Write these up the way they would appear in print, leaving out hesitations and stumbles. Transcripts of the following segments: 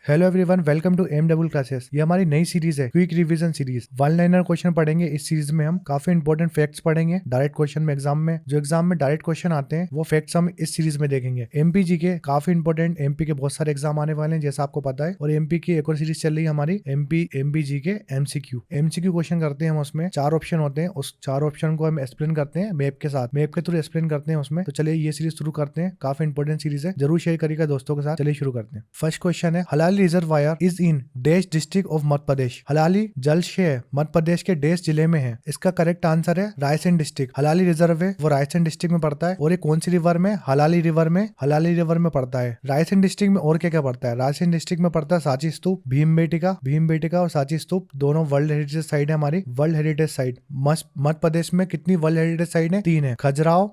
Hello everyone, welcome to MW classes. ये हमारी नई सीरीज है, quick revision series. One liner question पढ़ेंगे। इस सीरीज में हम काफी इंपॉर्टेंट फैक्ट्स पढ़ेंगे डायरेक्ट क्वेश्चन में। एग्जाम में डायरेक्ट क्वेश्चन आते हैं वो फैक्ट्स हम इस सीरीज में देखेंगे। एमपी के काफी इंपॉर्टेंट, एमपी के बहुत सारे एग्जाम आने वाले हैं जैसा आपको पता है। और एमपी की एक और सीरीज चल रही है हमारी एमपी के एमसीक्यू क्वेश्चन करते हैं हम। उसमें 4 ऑप्शन होते हैं, उस 4 ऑप्शन को हम एक्सप्लेन करते हैं मैप के साथ, मैप के थ्रू एक्सप्लेन करते हैं उसमें। तो चलिए ये सीरीज शुरू करते हैं। काफी इंपॉर्टेंट सीरीज है, जरूर शेयर करिएगा दोस्तों के साथ। चलिए शुरू करते हैं। फर्स्ट क्वेश्चन है, Halali reservoir is in dash district of Madhya Pradesh. Halali जलाशय मध्य प्रदेश के डेश जिले में है। इसका करेक्ट आंसर है रायसेन डिस्ट्रिक्ट। हलाली रिजर्व है वो रायसेन डिस्ट्रिक्ट में पड़ता है। और ये कौन सी रिवर में? हलाली रिवर में पड़ता है। रायसेन डिस्ट्रिक्ट में और क्या क्या पड़ता है? रायसेन डिस्ट्रिक्ट में पड़ता है सांची स्तूप, भीमबेटिका और सांची स्तूप, दोनों वर्ल्ड हेरिटेज साइट है हमारी। वर्ल्ड हेरिटेज साइट मध्य प्रदेश में कितनी वर्ल्ड हेरिटेज साइट है? 3 है।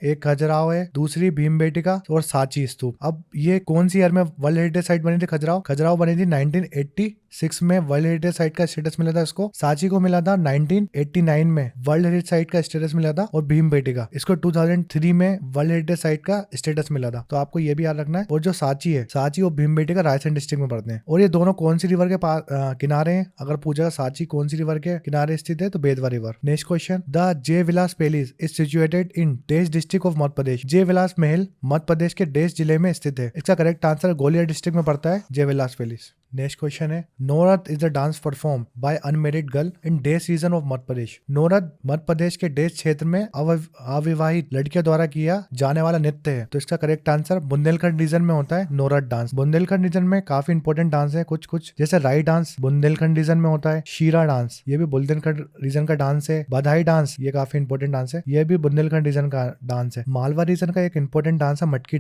एक खजुराहो है, दूसरी भीमबेटिका और सांची स्तूप। अब ये कौन सी ईयर में वर्ल्ड हेरिटेज साइट बनी थी? खजुराहो बनी थी 1986 में वर्ल्ड हेरिटेज साइट का स्टेटस मिला था इसको। सांची को मिला था 1989 में वर्ल्ड हेरिटेज साइट का स्टेटस मिला था। और भीमबेटिका इसको 2003 में वर्ल्ड हेरिटेज साइट का स्टेटस मिला था। तो आपको ये भी याद रखना है। और जो सांची है, सांची और भीमबेटिका रायसेन डिस्ट्रिक्ट में पड़ते हैं। और ये दोनों कौन सी रिवर के पास किनारे हैं? अगर पूछा सांची कौन सी रिवर के किनारे स्थित है तो Betwa river. Next question, the Jai Vilas palace is situated in dash district of Madhya Pradesh. Jai Vilas महल मध्य प्रदेश के डेश जिले में स्थित है। इसका करेक्ट आंसर ग्वालियर डिस्ट्रिक्ट में पड़ता है जय विलास पैलेस। नेक्स्ट क्वेश्चन है, Naurata is the dance perform by unmarried girl in dash region of Madhya Pradesh. Naurata Madhya Pradesh के डेश क्षेत्र में अविवाहित लड़कियों द्वारा किया जाने वाला नृत्य है। तो इसका करेक्ट आंसर बुंदेलखंड रीजन में होता है नौरथ डांस। बुंदेलखंड रीजन में काफी इंपॉर्टेंट डांस है कुछ, जैसे राई डांस बुंदेलखंड रीजन में होता है। शीरा डांस ये भी बुंदेलखंड रीजन का डांस है। बधाई डांस ये काफी इंपॉर्टेंट डांस है, ये भी बुंदेलखंड रीजन का डांस है। मालवा रीजन का एक इंपॉर्टेंट डांस है मटकी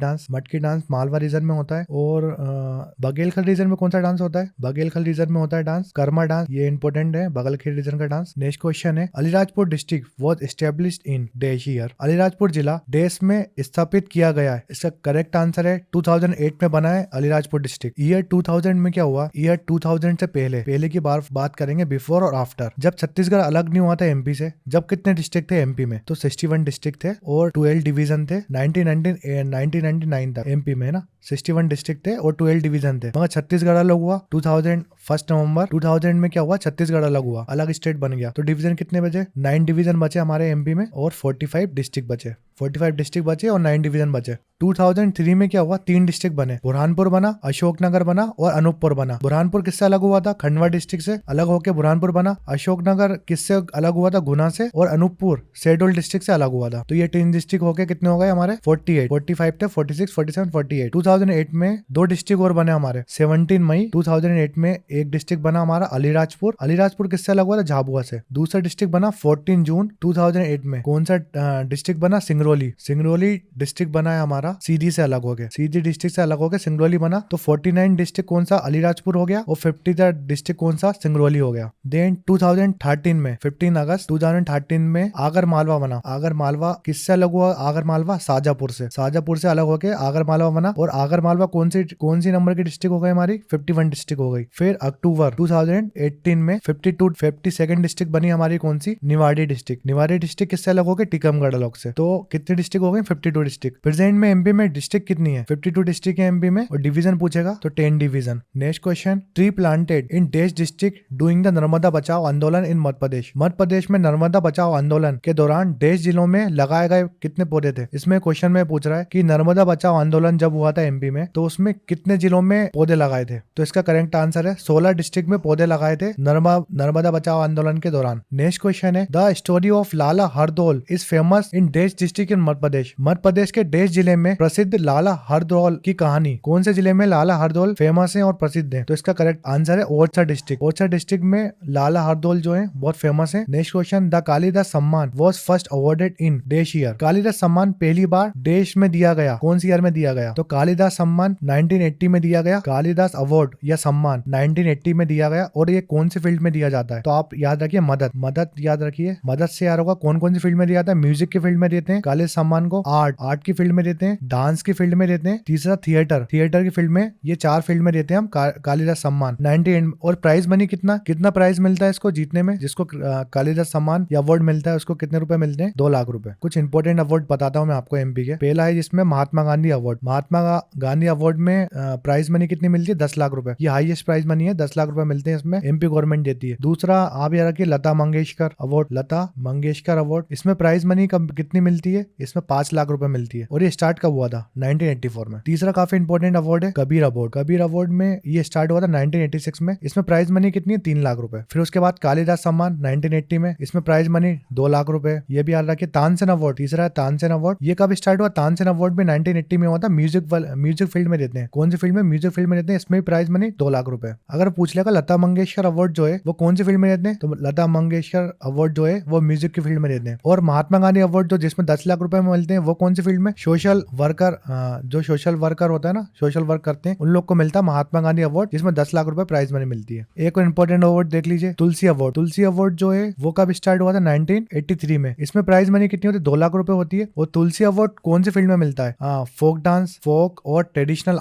डांस मालवा रीजन में होता है। और बघेलखंड रीजन में कौन सा डांस होता है? बघेलखंड रीजन में होता है डांस कर्मा डांस, ये इंपॉर्टेंट है बघेलखंड रीजन का डांस। नेक्स्ट क्वेश्चन है, Alirajpur district was established in dash year. Alirajpur जिला देश में स्थापित किया गया है। इसका करेक्ट आंसर है 2008 में बना है अलीराजपुर डिस्ट्रिक्ट। ईयर 2000 में क्या हुआ? ईयर 2000 से पहले की बात करेंगे, बिफोर और आफ्टर। जब छत्तीसगढ़ अलग नहीं हुआ था एमपी से, जब कितने डिस्ट्रिक्ट थे एमपी में? तो 61 डिस्ट्रिक्ट थे और 12 डिवीजन थे। 1999 तक एमपी में है ना 61 डिस्ट्रिक्ट थे और 12 डिवीजन थे। मगर छत्तीसगढ़ अलग हुआ 1 नवंबर 2000 में। क्या हुआ? छत्तीसगढ़ अलग हुआ, अलग स्टेट बन गया। तो डिवीजन कितने बचे? 9 डिवीजन बचे हमारे एमपी में और 45 डिस्ट्रिक्ट बचे। 45 डिस्ट्रिक्ट बचे और 9 डिवीजन बचे। 2003 में क्या हुआ? 3 डिस्ट्रिक्ट बने, बुरहानपुर बना, अशोकनगर बना और अनूपपुर बना। बुरहानपुर किससे अलग हुआ था? खंडवा डिस्ट्रिक्ट से अलग होकर बुरहानपुर बना। अशोकनगर किससे अलग हुआ था? गुना से। और अनूपपुर शहडोल डिस्ट्रिक्ट से अलग हुआ था। तो ये 3 डिस्ट्रिक्ट होके कितने हो गए हमारे? 48, 45 थे, 46, 47, 48। 2008 में 2 डिस्ट्रिक्ट और बने हमारे। 17 मई 2008 में एक डिस्ट्रिक्ट बना हमारा अलीराजपुर। अलीराजपुर किससे अलग हुआ था? झाबुआ से। दूसरा डिस्ट्रिक्ट बना 14 जून 2008 में। कौन सा डिस्ट्रिक्ट बना? सिंगरौली डिस्ट्रिक्ट बना है हमारा, सीधी से अलग हो गया। सीधी डिस्ट्रिक्ट से अलग हो गया, सिंगरौली बना। तो 49 डिस्ट्रिक्ट कौन सा? अलीराजपुर हो गया। और 50 डिस्ट्रिक्ट कौन सा? सिंगरौली हो गया। देन 2013 में 15 अगस्त 2013 में आगर मालवा बना। आगर मालवा किससे अलग हुआ? आगर मालवा शाजापुर से अलग होकर आगर मालवा बना। और आगर मालवा कौन सी नंबर की डिस्ट्रिक्ट हो गई हमारी? 51 डिस्ट्रिक्ट हो गई। फिर अक्टूबर 2018 में 52nd डिस्ट्रिक्ट बनी हमारी, कौन सी? निवाड़ी डिस्ट्रिक्ट किससे अलग हो गई? टीकमगढ़ अलग से। तो कितने डिस्ट्रिक्ट हो गए? 52 डिस्ट्रिक्ट। प्रेजेंट में एमपी में डिस्ट्रिक्ट कितनी है? 52 डिस्ट्रिक्ट है एमपी में। और डिवीजन पूछेगा तो 10 division. Next question, tree planted in dash district doing the Narmada बचाओ आंदोलन इन मध्य प्रदेश। मध्य प्रदेश में नर्मदा बचाओ आंदोलन के दौरान डेश जिलों में लगाए गए कितने पौधे थे? इसमें क्वेश्चन में पूछ रहा है कि नर्मदा बचाओ आंदोलन जब हुआ था एमपी में तो उसमें कितने जिलों में पौधे लगाए थे? तो इसका करेक्ट आंसर है 16 डिस्ट्रिक्ट में पौधे लगाए थे नर्मदा बचाओ आंदोलन के दौरान। नेक्स्ट क्वेश्चन है, the story of Lala Hardaul is famous in dash district in Madhya Pradesh. Madhya Pradesh के डेश जिले में प्रसिद्ध लाला हरदौल की कहानी, कौन से जिले में लाला हरदौल फेमस है और प्रसिद्ध है? तो इसका करेक्ट आंसर है ओरछा डिस्ट्रिक्ट में लाला हरदौल जो है बहुत फेमस है। नेक्स्ट क्वेश्चन, द कालिदास सम्मान was first awarded in dash year. Kalidas सम्मान पहली बार देश में दिया गया, कौन सी ईयर में दिया गया? तो कालिदास सम्मान 1980 में दिया गया। कालिदास अवार्ड या सम्मान 1980 में दिया गया और ये कौन सी फील्ड में दिया जाता है? तो आप याद रखिए मदद, मदद याद रखिए। मदद से यार होगा कौन कौन सी फील्ड में दिया जाता है? म्यूजिक की फील्ड में देते हैं काले सम्मान को, आर्ट की फील्ड में देते हैं, डांस की फील्ड में देते हैं, तीसरा थिएटर की फील्ड में, ये 4 फील्ड में देते हैं हम कालिदास सम्मान 98। और प्राइज मनी कितना प्राइज मिलता है इसको जीतने में? जिसको कालिदास सम्मान या अवार्ड मिलता है उसको कितने रुपए मिलते हैं? 2 लाख रुपए। कुछ इंपॉर्टेंट अवार्ड बताता हूँ मैं आपको एमपी के। पहला है जिसमें महात्मा गांधी अवार्ड। महात्मा गांधी अवार्ड में प्राइज मनी कितनी मिलती है? 10 लाख रुपए। ये हाईएस्ट प्राइज मनी है, 10 लाख रुपए मिलते हैं इसमें, एमपी गवर्नमेंट देती है। दूसरा आप याद रखिए लता मंगेशकर अवार्ड, लता मंगेशकर अवार्ड। इसमें प्राइज मनी कितनी मिलती है? इसमें 5 लाख रुपए मिलती है और ये स्टार्ट कब हुआ था? 1984 में। तीसरा काफी इंपॉर्टेंट अवार्ड है कबीर अवार्ड। कबीर अवार्ड में ये स्टार्ट हुआ था 1986 में। इसमें प्राइज मनी कितनी है? 3 लाख रुपए। फिर उसके बाद कालिदास सम्मान 1980 में, इसमें प्राइज मनी 2 लाख रुपए। ये भी याद रखिए। तानसेन अवार्ड तीसरा है, तानसेन अवार्ड। ये कब स्टार्ट हुआ? तानसेन अवार्ड में 1980 में हुआ था। म्यूजिक फील्ड में देते हैं। कौन सी फील्ड में? म्यूजिक फील्ड में देते हैं। इसमें प्राइज मनी 2 लाख रुपए। अगर पूछ लेगा लता मंगेशकर अवार्ड जो है वो कौन सी फील्ड में देते हैं, तो लता मंगेशकर अवार्ड जो है वो म्यूजिक की फील्ड में देते हैं। और महात्मा गांधी अवार्ड जो जिसमें 10 लाख रुपए मिलते हैं वो कौन सी फील्ड में? सोशल वर्कर, जो सोशल वर्कर होता है ना, सोशल वर्क करते हैं, उन लोग को मिलता है महात्मा गांधी अवार्ड जिसमें 10 लाख रुपए प्राइज मनी मिलती है। एक और इंपॉर्टेंट अवार्ड देख लीजिए, तुलसी अवार्ड। तुलसी अवार्ड जो है वो कब स्टार्ट हुआ था? 1983 में। इसमें प्राइज मनी कितनी होती है? 2 लाख रुपए होती है। और तुलसी अवार्ड कौन सी फील्ड में मिलता है? फोक डांस, फोक और ट्रेडिशनल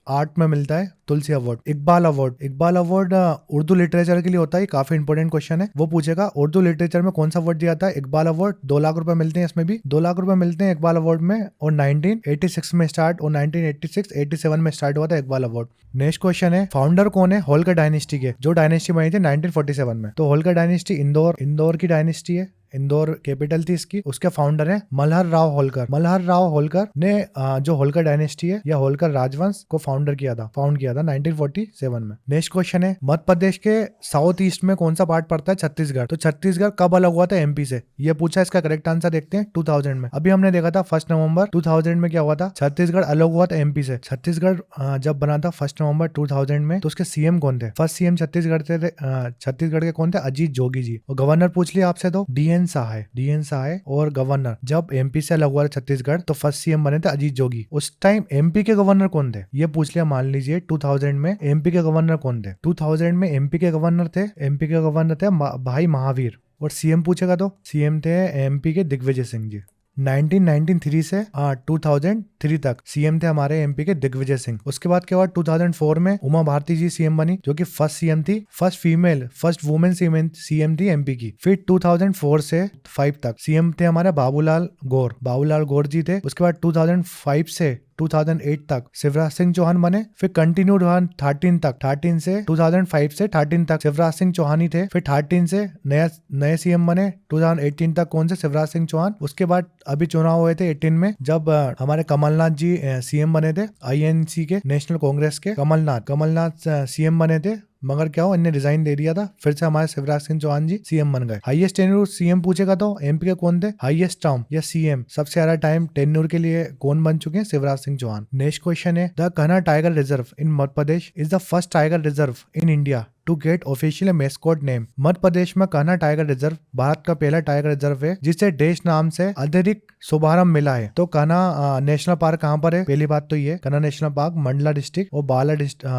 आर्ट में मिलता है Tulsi award. Iqbal award Urdu literature के लिए होता है। काफी इंपॉर्टेंट क्वेश्चन है, वो पूछेगा उर्दू लिटरेचर में कौन सा अवार्ड दिया जाता है? इकबाल अवार्ड। 2 लाख रुपए मिलते हैं इसमें भी, 2 लाख रुपए मिलते हैं इकबाल अवार्ड में। और 1986 में स्टार्ट और 1987 में स्टार्ट हुआ था इकबाल अवार्ड। नेक्स्ट क्वेश्चन है, फाउंडर कौन है होलकर डायनेस्टी के? जो डायनेस्टी बनी थी 1947 में। तो होलकर डायनेस्टी इंदौर की डायनेस्टी है, इंदौर कैपिटल थी इसकी। उसके फाउंडर है मल्हर राव होलकर। मल्हर राव होलकर ने जो होलकर डायनेस्टी है या होलकर राजवंश को फाउंड किया था 1947 में। नेक्स्ट क्वेश्चन है, मध्य प्रदेश के साउथ ईस्ट में कौन सा पार्ट पड़ता है? छत्तीसगढ़। तो छत्तीसगढ़ कब अलग हुआ था एमपी से? ये पूछा। इसका करेक्ट आंसर देखते हैं 2000 में। अभी हमने देखा था 1 नवंबर 2000 में क्या हुआ था? छत्तीसगढ़ अलग हुआ था एमपी से। छत्तीसगढ़ जब बना था 1 नवंबर 2000 में, तो उसके सीएम कौन थे? फर्स्ट सीएम छत्तीसगढ़ के कौन थे? अजीत जोगी जी। और गवर्नर पूछ लिया आपसे तो डीएन सहाय और गवर्नर। जब एमपी से अलग हुआ छत्तीसगढ़ तो फर्स्ट सीएम बने थे अजीत जोगी। उस टाइम एमपी के गवर्नर कौन थे? ये पूछ लिया। मान लीजिए 2000 में एमपी के गवर्नर कौन थे? 2000 में एमपी के गवर्नर थे भाई महावीर। और सीएम पूछेगा तो सीएम थे एमपी के दिग्विजय सिंह जी। 1993 से 2003 तक सीएम थे हमारे एमपी के दिग्विजय सिंह। उसके बाद क्या हुआ? 2004 में उमा भारती जी सीएम बनी, जो कि फर्स्ट सीएम थी, फर्स्ट वुमेन सीएम थी एमपी की। फिर 2004 से 5 तक सीएम थे हमारे बाबूलाल गौर जी थे। उसके बाद 2005 से 2008 तक शिवराज सिंह चौहान बने। फिर कंटिन्यूड 13 से 2005 से 13 तक शिवराज सिंह चौहान ही थे। फिर 13 से नए सीएम बने 2018 तक। कौन से? शिवराज सिंह चौहान। उसके बाद अभी चुनाव हुए थे 18 में, जब हमारे कमलनाथ जी सीएम बने थे, आईएनसी के, नेशनल कांग्रेस के कमलनाथ सीएम बने थे। मगर क्या हो, इन्हें रिजाइन दे दिया था। फिर से हमारे शिवराज सिंह चौहान जी सीएम बन गए। हाईएस्ट टेन्यूर सीएम पूछेगा तो एमपी के कौन थे? हाईएस्ट टर्म या सीएम सबसे ज्यादा टाइम टेन्यूर के लिए कौन बन चुके हैं? शिवराज सिंह चौहान। नेक्स्ट क्वेश्चन है, the Kanha tiger reserve in Madhya Pradesh is the first tiger reserve in India to get official mascot name. Madhya Pradesh में कान्हा टाइगर रिजर्व भारत का पहला टाइगर रिजर्व है जिसे देश नाम से आधिकारिक शुभारंभ मिला है। तो कान्हा नेशनल पार्क कहाँ पर है? पहली बात तो ये, Kanha national park Mandla district और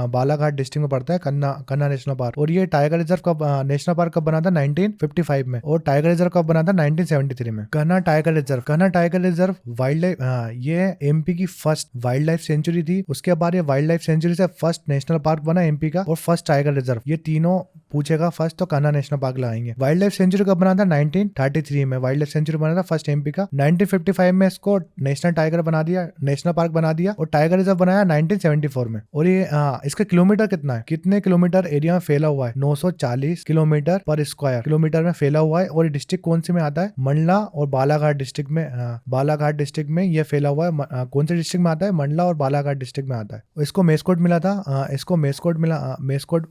बालाघाट डिस्ट्रिक्ट में पड़ता है कान्हा नेशनल पार्क। और ये टाइगर रिजर्व कब नेशनल पार्क कब बना था? 1955 में। और टाइगर रिजर्व कब बना था? 1973 में। Kanha tiger reserve wild life, ये एमपी की फर्स्ट वाइल्ड लाइफ सेंचुरी थी। उसके बाद ये वाइल्ड लाइफ सेंचुरी से फर्स्ट नेशनल पार्क बना एमपी का और फर्स्ट टाइगर रिजर्व। ये तीनों पूछेगा फर्स्ट तो कान्हा नेशनल पार्क लगाएंगे। वाइल्ड लाइफ सेंचुरी कब बना था? 1933 में वाइल्ड लाइफ सेंचुरी बना था फर्स्ट एमपी का। 1955 में इसको नेशनल पार्क बना दिया और टाइगर रिजर्व बनाया 1974 में। और ये इसका किलोमीटर कितना है? कितने किलोमीटर एरिया में फैला हुआ है? 940 किलोमीटर पर स्क्वायर किलोमीटर में फैला हुआ है। और डिस्ट्रिक्ट कौन से में आता है? मंडला और बालाघाट डिस्ट्रिक्ट में ये फैला हुआ है। कौन से डिस्ट्रिक्ट में आता है? मंडला और बालाघाट डिस्ट्रिक्ट में आता है। इसको मेस्कोट मिला था,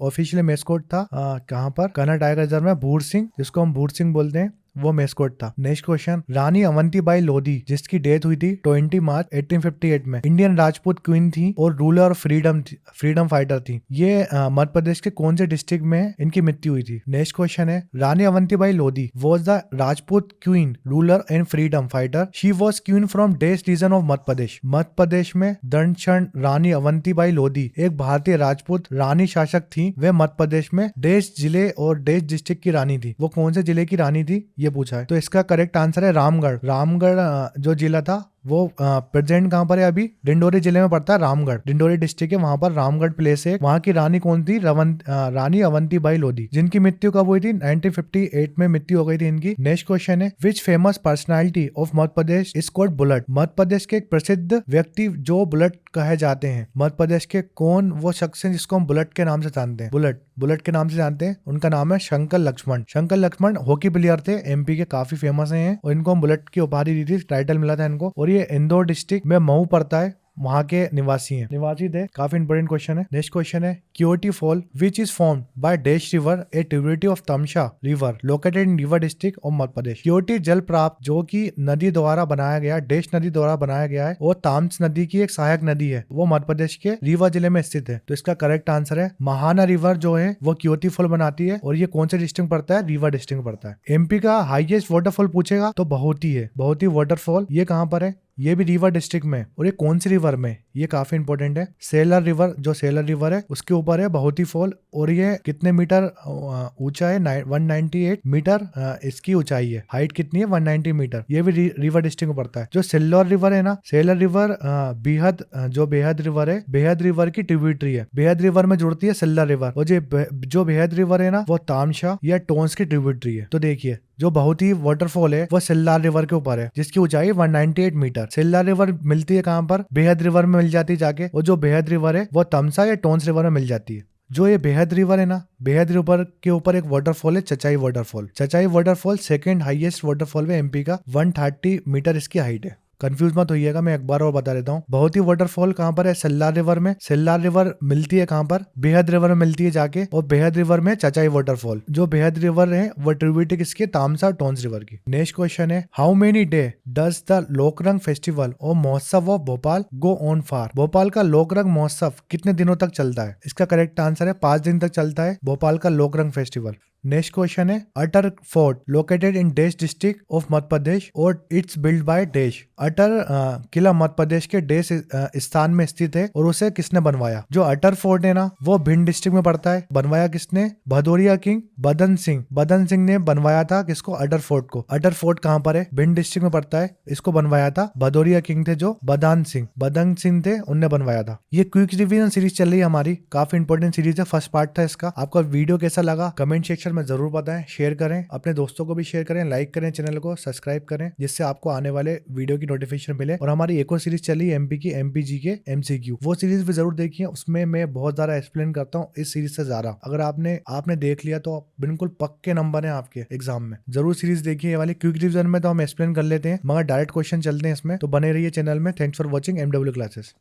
ऑफिशियल मेस्कोट था कहाँ पर? कान्हा टाइगर रिजर्व में भूर सिंह, जिसको हम भूर सिंह बोलते हैं। वो मेस्कोट था। नेक्स्ट क्वेश्चन, रानी अवंतीबाई लोधी जिसकी डेथ हुई थी 20 मार्च 1858 में, इंडियन राजपूत क्वीन थी और रूलर और फ्रीडम फाइटर थी। ये मध्य प्रदेश के कौन से डिस्ट्रिक्ट में इनकी मृत्यु हुई थी? नेक्स्ट क्वेश्चन है, Rani Avantibai Lodhi was the Rajput queen, ruler and freedom fighter. She was queen from dash region of Madhya Pradesh. Madhya Pradesh में दंडक्षण रानी अवंतीबाई लोधी एक भारतीय राजपूत रानी शासक थी। वे मध्य प्रदेश में डेश जिले और डेश डिस्ट्रिक्ट की रानी थी। वो कौन से जिले की रानी थी ये पूछा है। तो इसका करेक्ट आंसर है रामगढ़। रामगढ़ जो जिला था वो प्रेजेंट कहाँ पर है? अभी डिंडोरी जिले में पड़ता है रामगढ़। डिंडोरी डिस्ट्रिक्ट है, वहां पर रामगढ़ प्लेस है। वहां की रानी कौन थी? रानी अवंतीबाई लोधी, जिनकी मृत्यु कब हुई थी? 1958 में मृत्यु हो गई थी इनकी। नेक्स्ट क्वेश्चन है, which famous personality of Madhya Pradesh is called bullet. Madhya Pradesh के एक प्रसिद्ध व्यक्ति जो बुलेट कहे जाते हैं, मध्य प्रदेश के कौन वो शख्स हैं जिसको हम बुलेट के नाम से जानते हैं? बुलेट के नाम से जानते हैं। उनका नाम है शंकर लक्ष्मण। शंकर लक्ष्मण हॉकी प्लेयर थे, एमपी के काफी फेमस हैं और इनको हम बुलेट की उपाधि दी थी, टाइटल मिला था इनको। और ये इंदौर डिस्ट्रिक्ट में मऊ पड़ता है, वहां के निवासी थे। काफी इंपोर्टेंट क्वेश्चन है। नेक्स्ट क्वेश्चन है, Keoti fall which is formed by dash river, a tributary of Tamsa river located in river district of Madhya Pradesh. Keoti जल प्राप्त जो कि नदी द्वारा बनाया गया, डैश नदी द्वारा बनाया गया है, और ताम्स नदी की एक सहायक नदी है। वो मध्य प्रदेश के रीवा जिले में स्थित है। तो इसका करेक्ट आंसर है महाना रिवर जो है वो क्योटी फॉल बनाती है। और ये कौन से डिस्ट्रिक्ट पड़ता है? रीवा डिस्ट्रिक्ट पड़ता है। एमपी का हाईएस्ट वाटरफॉल पूछेगा तो बहुत ही वाटरफॉल। ये कहाँ पर है? ये भी रीवा डिस्ट्रिक्ट में। और ये कौन सी रिवर में? ये काफी इंपॉर्टेंट है। सेलर रिवर, जो सेलर रिवर है उसके ऊपर है बहुती फॉल। और ये कितने मीटर ऊंचा है? 198 मीटर इसकी ऊंचाई है। हाइट कितनी है? 190 मीटर। ये भी रीवा डिस्ट्रिक्ट में पड़ता है। जो सेलर रिवर है ना, सेलर रिवर बेहद रिवर है, बेहद रिवर की ट्रिब्यूटरी है। बेहद रिवर में जुड़ती है सेलर रिवर। और जो बेहद रिवर है ना वो तामसा या टोंस की ट्रिब्यूटरी है। तो देखिए जो बहुत ही वाटरफॉल है वो सिल्लार रिवर के ऊपर है, जिसकी ऊंचाई 198 मीटर। सिल्लार रिवर मिलती है कहाँ पर? बेहद रिवर में मिल जाती है जाके। और जो बेहद रिवर है वो तमसा या टोंस रिवर में मिल जाती है। जो ये बेहद रिवर है ना, बेहद रिवर के ऊपर एक वाटरफॉल है Chachai waterfall. Chachai waterfall second highest waterfall है एमपी का। 130 मीटर इसकी हाइट है। कंफ्यूज मत होइएगा, मैं एक बार और बता देता हूँ। बहुत ही वाटरफॉल कहाँ पर है? सिल्लार रिवर में। सिल्लार रिवर मिलती है कहाँ पर? बेहद रिवर में मिलती है जाके। और बेहद रिवर में चचाई वाटरफॉल। जो बेहद रिवर है वो ट्रिब्यूटरी किसकी? तामसा टोंस रिवर की। नेक्स्ट क्वेश्चन है, how many day does the Lokrang festival और महोत्सव of Bhopal go on for. Bhopal का लोकरंग महोत्सव कितने दिनों तक चलता है? इसका करेक्ट आंसर है 5 दिन तक चलता है भोपाल का लोकरंग फेस्टिवल। नेक्स्ट क्वेश्चन है, Ater fort located in dash district of Madhya Pradesh और it's build by dash. Ater किला मध्य प्रदेश के डेश स्थान में स्थित है और उसे किसने बनवाया? जो अटर फोर्ट है ना वो भिंड डिस्ट्रिक्ट में पड़ता है। बनवाया किसने? भदौरिया किंग बदन सिंह। बदन सिंह ने बनवाया था किसको? अटर फोर्ट को। अटर फोर्ट कहाँ पर है? भिंड डिस्ट्रिक्ट में पड़ता है। इसको बनवाया था भदौरिया किंग थे जो बदन सिंह थे, उनने बनवाया था। ये क्विक रिवीजन सीरीज चल रही है हमारी, काफी इंपोर्टेंट सीरीज है। फर्स्ट पार्ट था इसका। आपका वीडियो कैसा लगा कमेंट सेक्शन में जरूर बताएं, शेयर करें, अपने दोस्तों को भी शेयर करें, लाइक करें, चैनल को सब्सक्राइब करें, जिससे आपको आने वाले वीडियो की नोटिफिकेशन मिले। और हमारी एक और सीरीज चली एमपी की एमपीजी के एमसीक्यू, वो सीरीज भी जरूर देखिए। उसमें मैं बहुत ज्यादा एक्सप्लेन करता हूँ इस सीरीज से ज्यादा। अगर आपने देख लिया तो बिल्कुल पक्के नंबर है आपके एग्जाम में। जरूर सीरीज देखिए। ये वाली क्विक रिवीजन में तो हम एक्सप्लेन कर लेते हैं, मगर डायरेक्ट क्वेश्चन चलते हैं इसमें। तो बने रहिए चैनल में। Thanks for watching MW classes.